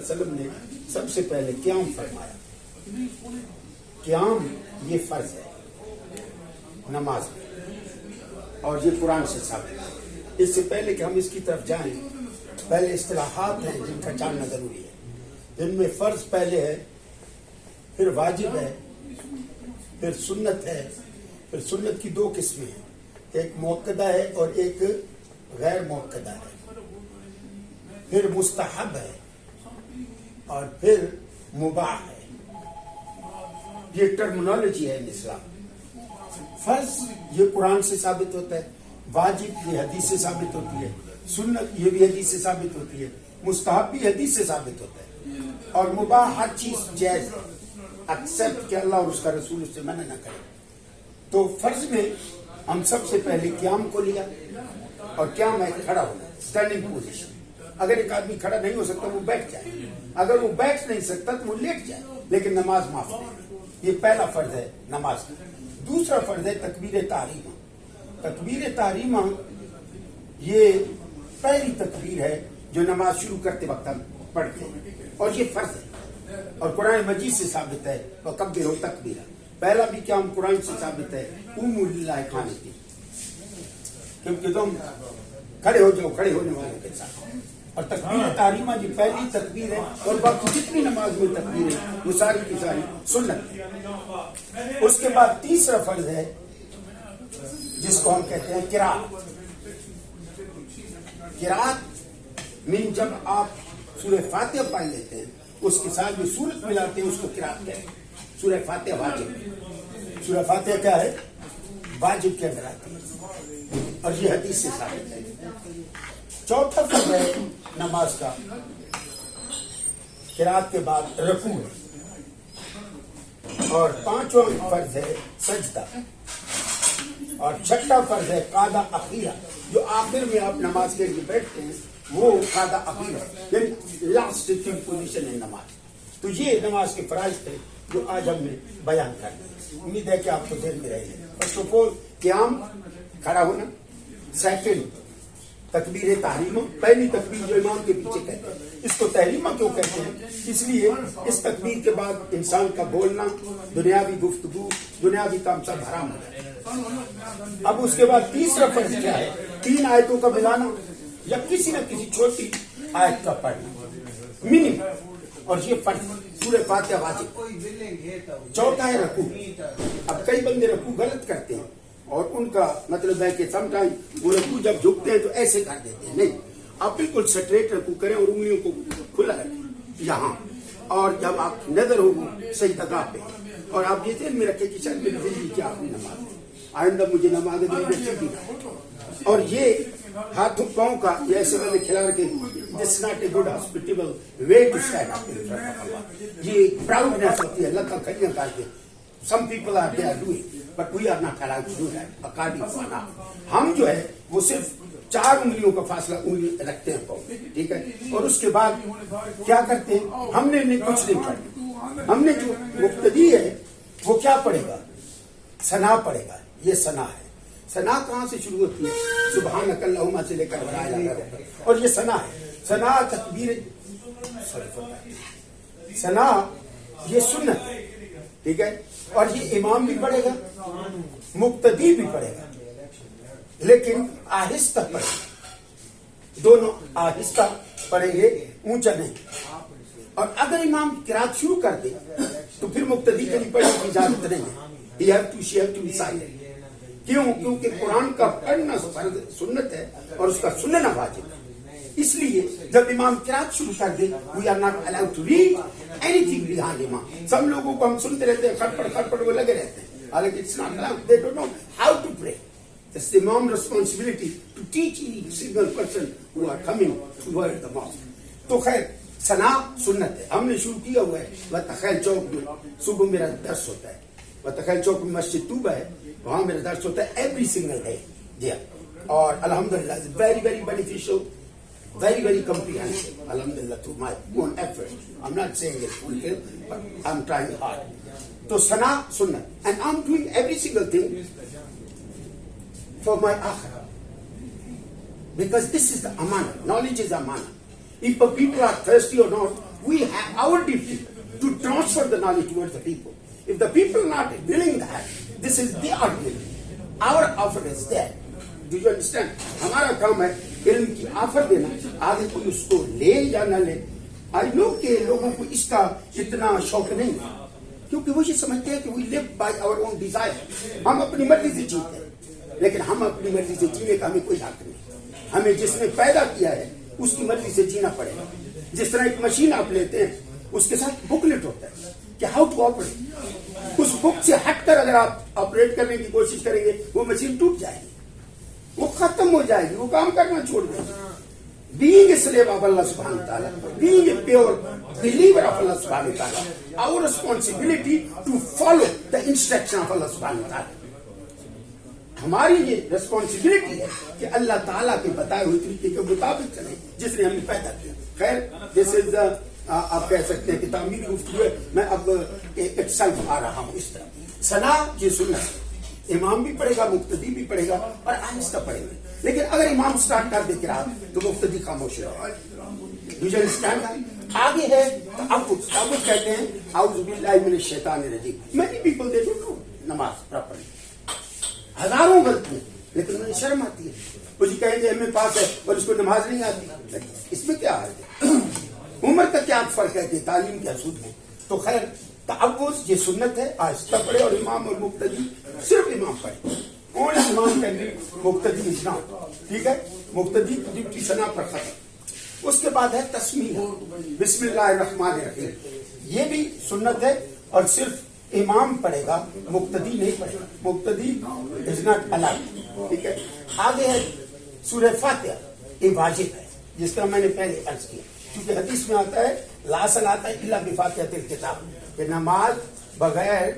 वसल्लम ने सबसे पहले क़याम फरमाया। क़याम ये फर्ज है नमाज में, और ये कुरान से साबित है। इससे पहले कि हम इसकी तरफ जाएं, पहले इस्तिलाहात हैं जिनका जानना जरूरी है। जिनमें फर्ज पहले है, फिर वाजिब है, फिर सुन्नत है। फिर सुन्नत की दो किस्में हैं, एक मुअक्कदा है और एक गैर मुअक्कदा है। फिर मुस्तहब है और फिर मुबाह है। ये टर्मिनोलॉजी है इन इस्लाम। फर्ज ये कुरान से साबित होता है, वाजिब ये हदीस से साबित होती है, सुन्नत ये भी हदीस से साबित होती है, मुस्तहब भी हदीस से साबित होता है, और मुबाह हर चीज जायज है, एक्सेप्ट कि अल्लाह और उसका रसूल उससे मना न करे। तो फर्ज में हम सबसे पहले क़याम को लिया, और क़याम है खड़ा होना, स्टैंडिंग पोजीशन। अगर एक आदमी खड़ा नहीं हो सकता वो बैठ जाए, अगर वो बैठ नहीं सकता तो वो लेट जाए, लेकिन नमाज माफ नहीं। ये पहला फर्ज है नमाज का। दूसरा फर्ज है तकबीर तहरीमा। तकबीर तहरीमा ये पहली तकबीर है जो नमाज शुरू करते वक्त हम पढ़ते हैं, और ये फर्ज है और कुरान मजीद से साबित है। वकब्बिरहु तकबीरा, पहला भी क्या हम कुरान से साबित है, क़ूमू लिल्लाहि क़ानितीन, क्योंकि तुम खड़े हो जाओ खड़े होने वालों के साथ। और तकबीर तहरीमा जी पहली तकबीर है, और बाकी जितनी नमाज में तकबीर है वो सारी की सारी सुन्नत है। उसके बाद तीसरा फर्ज है जिसको हम कहते हैं किरात। किरात मीन जब आप सूरह फातिहा पढ़ लेते हैं उसके साथ जो सूरत मिलाते हैं उसको किरात कहते हैं। सूरह फातिहा वाजिब, सूरह फातिहा क्या है, वाजिब के अंदर आती है, और ये हदीस से साबित है। चौथा फर्ज है नमाज का किरात के बाद रुकू, और पांचवा फर्ज है सजदा, और छठा फर्ज है कादा अखीरा, जो आखिर में आप नमाज के लिए बैठते हैं वो कादा अखीरा, यानी लास्ट पोजीशन है नमाज। तो ये नमाज के फराइज थे जो आज हमने बयान कर दिए। उम्मीद है कि आपको ध्यान में रहेंगे। फर्स्ट ऑफ ऑल क़याम खड़ा होना, सेकंड तकबीर तहरीमा, पहली तकबीर जो इमाम के पीछे कहते हैं, इसको तहरीमा क्यों कहते हैं, इसलिए इस तकबीर के बाद इंसान का बोलना, दुनियावी गुफ्तगू, दुनियावी काम सब हराम हो जाए। अब उसके बाद तीसरा फर्ज क्या है, 3 आयतों का मिलाना या किसी न किसी छोटी आयत का पढ़ना मिनिमम, और ये फर्ज सूरह फातिहा वाजिब। चौथा है रकू। अब कई बंदे रकू गलत करते हैं, और उनका मतलब है कि समटाइम वो रकू जब झुकते हैं तो ऐसे कर देते हैं। नहीं, आप बिल्कुल स्ट्रेट रकू करें और उंगलियों को खुला रखें यहाँ, और जब आप नजर हो सही जगह पे, और आप ये ध्यान में रखें कि शायद मेरी जिंदगी की आखिरी नमाज है, आइंदा मुझे नमाज सीधी ना। और ये हाथों पाँव का ये ऐसे मैंने खिला रखे, this not a good hospitable way to stand up in front of अल्लाह। ये प्राउडनेस होती है, अल्लाह का खड़ियां करके। Some people are there doing, but we are not allowed to do that according to Allah. हम जो है वो सिर्फ 4 उंगलियों का फासला उंगली रखते हैं पाँव, ठीक है। और उसके बाद क्या करते हैं, हमने कुछ नहीं पढ़ा, हमने जो मुक्तदी है वो क्या पढ़ेगा, सना पढ़ेगा। ये सना है। सना कहाँ से शुरू होती है, सुबहानक अल्लाहुम्मा से लेकर और ये सना है। सना तकबीर, सना ये सुन्नत है, ठीक है। और ये इमाम भी पढ़ेगा, मुक्तदी भी पढ़ेगा, लेकिन आहिस्ता पढ़ेगा, दोनों आहिस्ता पढ़ेंगे, ऊंचा नहीं। और अगर इमाम किरात शुरू कर दे तो फिर मुक्तदी के लिए पढ़ने की इजाजत नहीं है। You have to share to be silent. क्यों? क्योंकि कुरान का पढ़ना सुन्नत है और उसका सुनना वाजिब है। इसलिए जब इमाम किरात शुरू कर दे, we are not allowed to read anything behind imam. सब लोगों को हम सुनते रहते हैं, खटपट वो लगे रहते हैं, हालांकि it's not allowed. They don't know how to pray. It's the imam's responsibility to teach each single person who are coming toward the mosque. तो खैर सना सुन्नत है, हमने शुरू किया हुआ है। वह तखैल चौक में सुबह मेरा दर्स होता है, वह तखैल चौक में मस्जिद तूबा है, वहाँ मेरा दर्स होता है एवरी सिंगल डे जी। और अल्हम्दुलिल्लाह very very beneficial, very very comprehensive, alhamdulillah, through my own effort. I'm not saying it's fulfilled, but I'm trying hard. So sana sunnah, and I'm doing every single thing for my akhirah, because this is the amana. Knowledge is amana. If people are thirsty or not, we have our duty to transfer the knowledge towards the people. If the people are not willing that, this is their will. Our offer is there. Do you understand? हमारा काम है इल्म की offer देना, आगे कोई उसको ले या न ले. आई नो के लोगों को इसका इतना शौक नहीं है, क्योंकि वो ये समझते हैं कि we live by our own desire. हम अपनी मर्जी से जीते हैं, लेकिन हम अपनी मर्जी से जीने का हमें कोई हक नहीं. हमें जिसने पैदा किया है उसकी मर्जी से जीना पड़ेगा. जिस तरह एक मशीन आप लेते हैं, उसके साथ बुकलेट होता है कि हाउ टू ऑपरेट. उस बुक से हटकर अगर आप ऑपरेट करने की कोशिश करेंगे, वो मशीन टूट जाएगी, वो खत्म हो जाएगी, वो काम करना छोड़ देगी. Being a slave of Allah subhanahu wa ta'ala, being a pure believer of Allah subhanahu wa ta'ala, our responsibility to follow the instruction of Allah subhanahu wa ta'ala. हमारी ये रिस्पॉन्सिबिलिटी है कि अल्लाह ताला के बताए हुए तरीके के मुताबिक चले जिसने हमें पैदा किया. खैर, दिस इज आप कह सकते हैं कि तामीर गुफ्तगू है. मैं अब इटसेल्फ आ रहा हूँ इस तरह. सना ये सुन्नत, इमाम भी पढ़ेगा, मुक्तदी भी पढ़ेगा और आहिस्ता पढ़ेंगे. लेकिन अगर इमाम स्टार्ट कर दे किरात तो मुक्तदी खामोश रहेगा. दूसरा स्टैंड आगे है अब कहते हैं आउज़ु बिल्लाहि मिनश शैतानिर रजीम. Many people they don't know नमाज प्रॉपर्ली, हजारों गलतियां, लेकिन उन्हें शर्म आती है. वो जी कहेंगे एमए पास है और उसको नमाज नहीं आती. इसमें क्या है? उम्र का क्या फर्क है कि तालीम क्या सूद है. तो खैर, तअव्वुज़ ये सुन्नत है, आहिस्ता पढ़े और इमाम और मुक्तदी सिर्फ इमाम पढ़े. कौन इमाम करेंगे, मुक्तदी इजना. ठीक है, मुक्तदी की सना पर खत्म. उसके बाद है तस्मीह, बिस्मिल्लाहिर्रहमानिर्रहीम. ये भी सुन्नत है और सिर्फ इमाम पढ़ेगा, मुक्तदी नहीं पढ़ेगा. मुक्तदी इज नॉट अलाउड. ठीक है. आगे है सूरह फातिहा, ये वाजिब है, जिस तरह मैंने पहले अर्ज किया, क्योंकि हदीस में आता है ला सलाता इल्ला बिफातिहातिल किताब, कि नमाज बगैर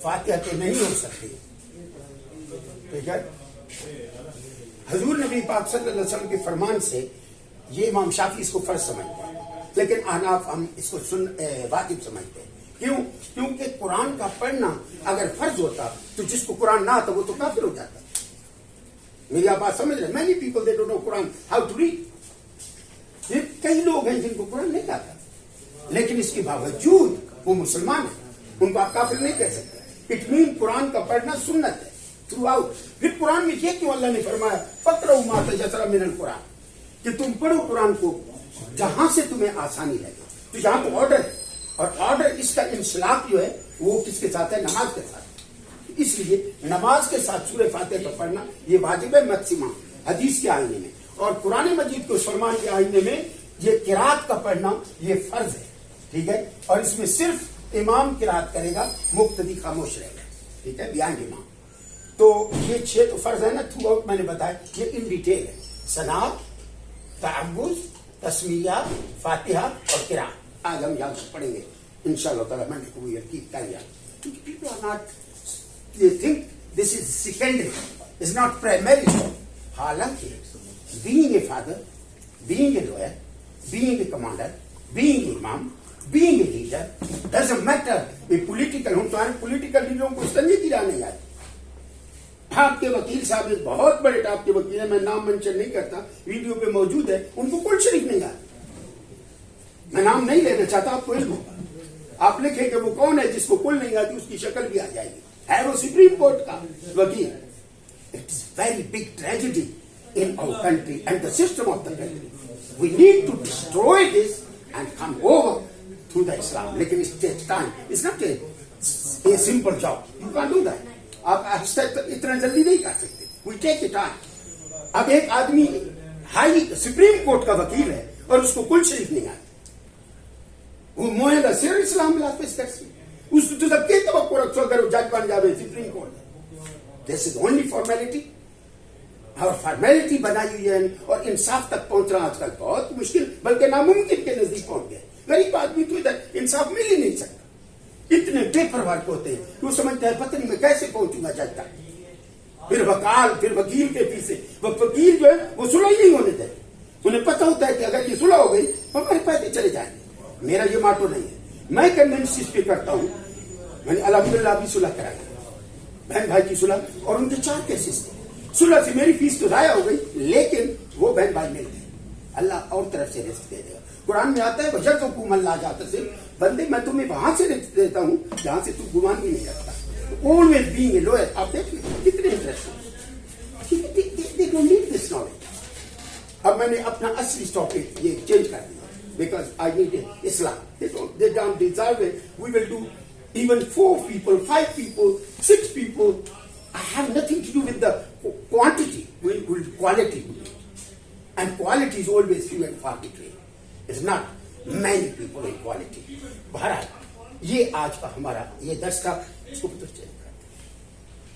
फातिहा के नहीं हो सकती. ठीक है. हजूर नबी पाक सल्लल्लाहु अलैहि वसल्लम के फरमान से ये इमाम शाफी इसको फर्ज समझते हैं, लेकिन अहनाफ हम इसको वाजिब समझते हैं. क्यों? क्योंकि कुरान का पढ़ना अगर फर्ज होता तो जिसको कुरान ना आता वो तो काफिर हो जाता. मेरी आप बात समझ रहे? Many people they don't know Quran how to read. कई लोग हैं जिनको कुरान नहीं आता, लेकिन इसके बावजूद वो मुसलमान है, उनको आप काफिर नहीं कह सकते. इट मीन कुरान का पढ़ना सुन्नत है थ्रू आउट. फिर कुरान में ये क्यों अल्लाह ने फरमाया फक़रऊ मा तयस्सरा मिनल कुरान, कि तुम पढ़ो कुरान को जहां से तुम्हें आसानी लगे. तो यहाँ तो ऑर्डर है, और ऑर्डर इसका इंसलाक जो है वो किसके साथ है? नमाज के साथ. इसलिए नमाज के साथ सूरह फातिहा का पढ़ना ये वाजिब है मैक्सिमम हदीस के आईने में, और कुरान मजीद के फरमान के आईने में ये किरात का पढ़ना ये फर्ज है. ठीक है. और इसमें सिर्फ इमाम किरात करेगा, मुक्तदी खामोश रहेगा. ठीक है, बिहाइंड इमाम. तो ये 6 तो फर्ज है ना, थ्रू आउट मैंने बताया. ये इन डिटेल है. सना, तअव्वुज़, तस्मीया, फातिहा और किरात. आज हम यहाँ पढ़ेंगे इंशाअल्लाह ताला. मैंने को ये कीप कर लिया, क्योंकि people are not, they think this is secondary, is not primary. हालांकि being a father, being a lawyer, being a commander, being a इमाम, being a leader doesn't matter. ये पॉलिटिकल, हम तुम्हारे पॉलिटिकल लीडरों को तंजी गिरा नहीं आती. आपके वकील साहब एक बहुत बड़े टॉप के वकील है, मैं नाम मेंशन नहीं करता, वीडियो पे मौजूद है, उनको कुल शरीफ नहीं आता. मैं नाम नहीं लेना चाहता, आपको इल्म होगा. आप लिखेंगे वो कौन है जिसको कुल नहीं आती, उसकी शक्ल भी आ जाएगी. है वो सुप्रीम कोर्ट का वकील. It is very big tragedy in our country and the system of the country. We need to destroy this and come over through the Islam. लेकिन it takes time. It's not a simple job. You can do that. आप इतना जल्दी नहीं कर सकते. We take it time. अब एक आदमी हाई सुप्रीम कोर्ट का वकील है और उसको कुल शरीफ नहीं आती, वो मोहेगा सिर इस्लाम पेश कर सी. उस तो सबके तवक्को रखो अगर जज बन जावे सुप्रीम कोर्ट में. This is only formality. और फॉर्मेलिटी बनाई हुई है, और इंसाफ तक पहुंचना आजकल बहुत मुश्किल, बल्कि नामुमकिन के नजदीक पहुंच गए. गरीब आदमी तो इधर इंसाफ मिल ही नहीं सकता. इतने पेपर वर्क होते हैं, वो समझता है पता नहीं मैं कैसे पहुंचूंगा जज तक. फिर वकील के पीछे. वो वकील जो है वो सुलह ही नहीं होने देते. उन्हें पता होता है कि अगर ये सुलह हो गई तो हमारे पैसे चले जाएंगे. मेरा ये माटो नहीं है. मैं कन्वेंस इस पे करता हूं. मैंने अल्हम्दुलिल्लाह भी सुलह कराई, बहन भाई की सुलह, और उनके 4 केसेस थे. सुलह से मेरी फीस तो जाया हो गई, लेकिन वो बहन भाई मिल गए. अल्लाह और तरफ से रिस्क दे देगा. कुरान में आता है वजह तो कुमल ला जाता से बंदे मैं तुम्हें वहां से देता हूँ जहां से तू गुमान भी नहीं रखता. Always being a lawyer. आप देखिए कितने interesting. They don't need this knowledge. अब मैंने अपना असली टॉपिक ये चेंज कर दिया because I need Islam. They don't deserve it. We will do even 4 people, 5 people, 6 people. I have nothing to do with the quantity. We will quality. And quality is always few and far between. It's not many people in quality. बहरहाल ये आज का हमारा ये दर्स का इसको